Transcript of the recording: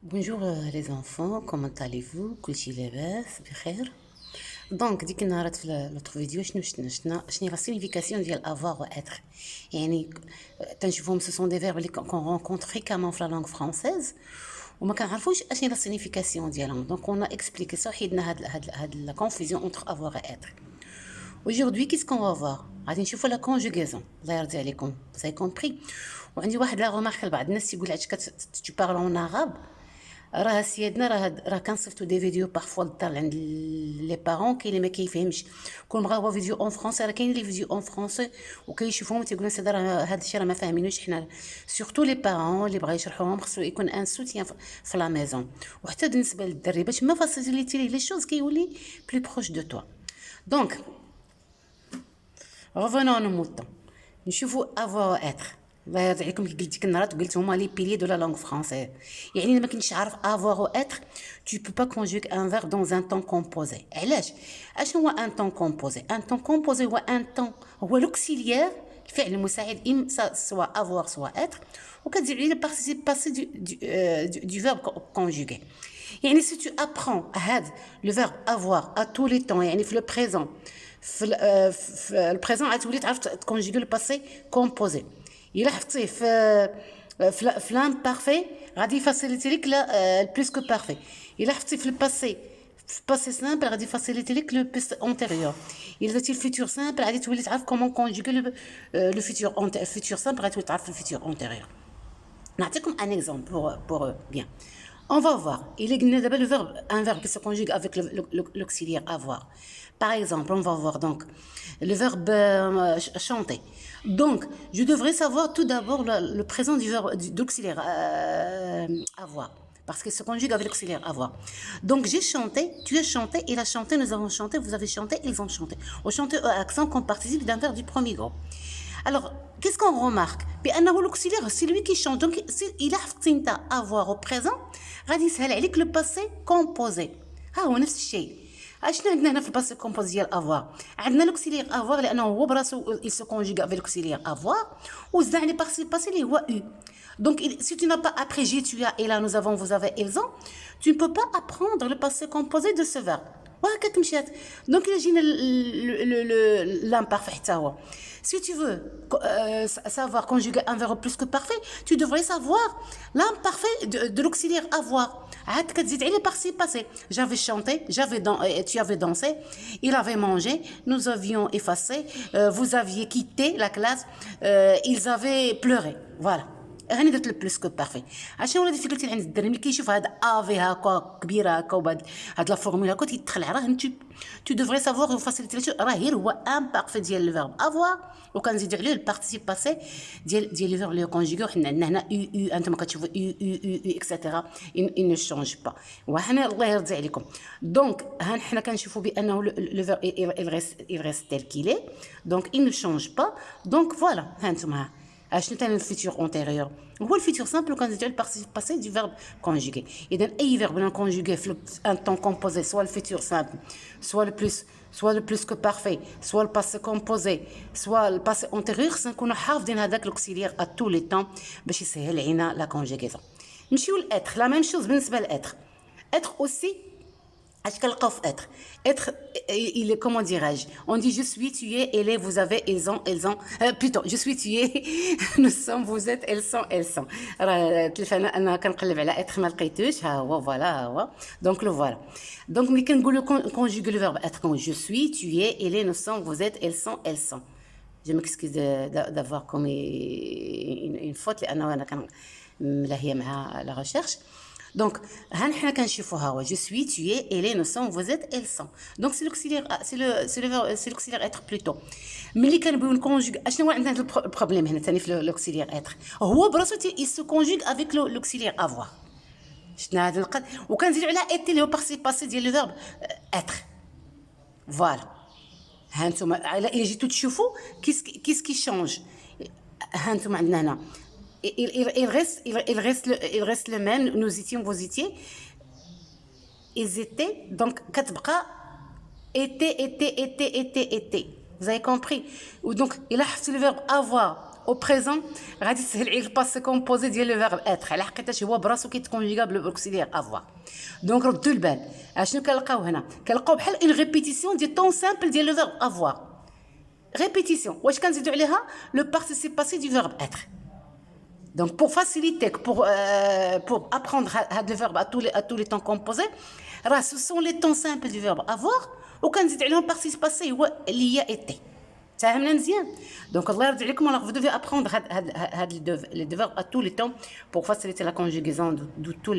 Bonjour les enfants, comment allez-vous? كلشي لاباس بخير. دونك ديك النهارات في لوتر فيديو شنو لا سيغنيفيكاسيون ديال افوار و اتر. يعني تنشوفهم سو سون دي فيرب اللي كون رونكونتر فريكامون في لا لانغ فرونسيز وما كنعرفوش اشني لا سيغنيفيكاسيون ديالهم. دونك اون اكسبليكي سا حيدنا هاد لا كونفوزيون انتر افوار و اتر. Aujourd'hui, qu'est-ce qu'on va voir? غادي نشوفوا لا كونجوغيزون. الله يرضي عليكم. Vous avez compris. وعندي واحد لا رومارك لبعض الناس يقول علاش tu parles en arabe. راه سيادنا راه كنصيفطوا دي فيديو بارفوا للدار عند لي بارون كاين اللي ما كيفهمش كون بغا هو فيديو اون فرونسي راه كاين لي فيديو اون فرونسي وكيشوفوهم تيقولوا سيدي راه هذا الشيء راه ما فاهمينوش حنا سورتو لي بارون اللي بغا يشرحوهم خصو يكون ان سوتيان في لا ميزون وحتى بالنسبه للدري باش ما فاسيليتي ليه لي شوز كيولي بلو بروش دو توا دونك revenons à nos moutons نشوفوا avoir être الله يرضي عليكم كي قلت ديك النهارات وقلت هما لي بيلي دو لا لونغ فرونسيز يعني ما كنتش عارف avoir ou être tu peux pas conjuguer un verbe dans un temps composé علاش اشنو هو ان طون كومبوزي ان طون كومبوزي هو ان طون هو لوكسيليير الفعل المساعد ام سوا avoir سوا être وكتزيد عليه البارتيسيب باسي du verbe conjugué يعني si tu apprends هذا le verbe avoir à tous les temps يعني في le présent في البريزون غتولي تعرف تكونجيغي لو باسي كومبوزي الا حفظتيه في لام بارفي غادي يفاسيليتي لك البلوس كو بارفي الا حفظتيه في الباسي في باسي سامبل غادي يفاسيليتي لك لو بلوس اونتيريور الا درتي الفيتور سامبل غادي تولي تعرف كومون كونجيغي لو فيتور سامبل غادي تعرف الفيتور اونتيريور نعطيكم ان اكزومبل pour bien. On va voir. Il est d'abord le verbe, un verbe qui se conjugue avec l'auxiliaire avoir. Par exemple, on va voir donc le verbe chanter. Donc, je devrais savoir tout d'abord le présent du verbe d'auxiliaire avoir. Parce qu'il se conjugue avec l'auxiliaire avoir. Donc, j'ai chanté, tu as chanté, il a chanté, nous avons chanté, vous avez chanté, ils ont chanté. On chante accent qu'on participe d'un verbe du premier groupe. Alors, qu'est-ce qu'on remarque? L'auxiliaire, c'est lui qui chante. Donc, il a fait avoir au présent, غادي يسهل عليك لو باسي كومبوزي. ها هو نفس الشيء. اشنا عندنا هنا في الباسي كومبوزي ديال افوار عندنا لوكسيليير افوار لانه هو براسو il se conjugue avec l'auxiliaire avoir وزدنا عليه بارتيسيب باسي اللي هو u. Donc si tu n'as pas appris j'ai tu as et là nous avons vous avez ils ont tu ne peux pas apprendre le passé composé de ce verbe. وهكاك مشات. Donc il جينا l'imparfait حتى هو. Si tu veux savoir conjuguer un verbe plus que parfait, tu devrais savoir l'imparfait de l'auxiliaire avoir. عاد كتزيد عليه participe passé. J'avais chanté, tu avais dansé, il avait mangé, nous avions effacé, vous aviez quitté la classe, ils avaient pleuré. Voilà. هاني درت البلوس كو بارفي. عشان ولا ديفيكولتي عند الدراري ملي كيشوف هذا افي هكا كبيره هكا وبهاد لا فورمولا هكا تيتخلع راه تو دوفري سافوار فاسيليتي راه غير هو ان بارفي ديال الفيرب افوار وكنزيدوا عليه البارتيسيب باسي ديال الفيرب لو كونجوغي وحنا عندنا هنا يو يو انتم كتشوفوا يو يو يو اكسيتيرا ان نو شونج با وحنا الله يرضي عليكم. دونك ها حنا كنشوفوا بانه لو فيرب il reste tel qu'il est donc il ne change pas donc voilà ها انتم اشنو ثاني الفيتور اونتيريور هو الفيتور سامبل وكنزيدو على البارتيسيب باسي دو فيرب كونجوغي. اذا اي فيرب نكونجوغي في ان طون كومبوزي سوا الفيتور سامبل سوا لو بلوس كو بارفي سوا الباسي كومبوزي سوا الباسي اونتيريور خصنا نكونوا حافظين هذاك لوكسيليير ا تو لي طون باش يسهل علينا لا كونجوغيزون. نمشيو لاتر لا ميم شوز بالنسبه لاتر. اتر اوسي اش كنلقاو في être il est comment dirais-je on dit je suis tu es elle est vous avez ils ont plutôt je suis tu es nous sommes vous êtes elles sont راه تلفنا انا كنقلب على être ما لقيتوش ها هو فوالا ها هو دونك لو فوالا دونك ملي كنقولوا conjuguer le verbe être je suis tu es elle est nous sommes vous êtes elles sont je m'excuse d'avoir commis une faute لانه انا كان ملاهيه مع la recherche. Donc, حنا كنشوفوها هو je suis tu es elle est nous sommes vous êtes elles sont. Donc c'est l'auxiliaire c'est l'auxiliaire être plutôt. ملي كنبغيو نكونجوغ اشنو هو عندنا البروبليم هنا ثاني في l'auxiliaire être هو براسو il se conjugue avec l'auxiliaire avoir. شفنا هذا القد وكنزيدو على être اللي هو بارتيسيب باسي ديال لو فيرب être. فوالا ها انتم الا جيتو تشوفوا كيس شونج ها انتم عندنا هنا il reste le même nous étions vous étiez ils étaient donc كتبقى était vous avez compris donc il a fait le verbe avoir au présent غادي تسهل عليك الباسي كومبوزي ديال لو فيرب اتر على حقيقه هو براسو كيتكونجيغا بالاوكسيليير افوار. دونك ردوا البال اشنو كنلقاو هنا؟ كنلقاو بحال اون ريبيتيسيون ديال طون سامبل ديال لو فيرب افوار. ريبيتيسيون واش كنزيدوا عليها لو بارتيسيب باسي دو فيرب اتر. Donc pour faciliter, pour apprendre le verbe à tous les temps composés, ce sont les temps simples du verbe avoir ou quand نزيد عليهم participe passé هو اللي هي été. فهمنا مزيان؟ Donc الله يرضي عليكم vous devez apprendre les deux verbes à tous les temps pour faciliter la conjugaison de tous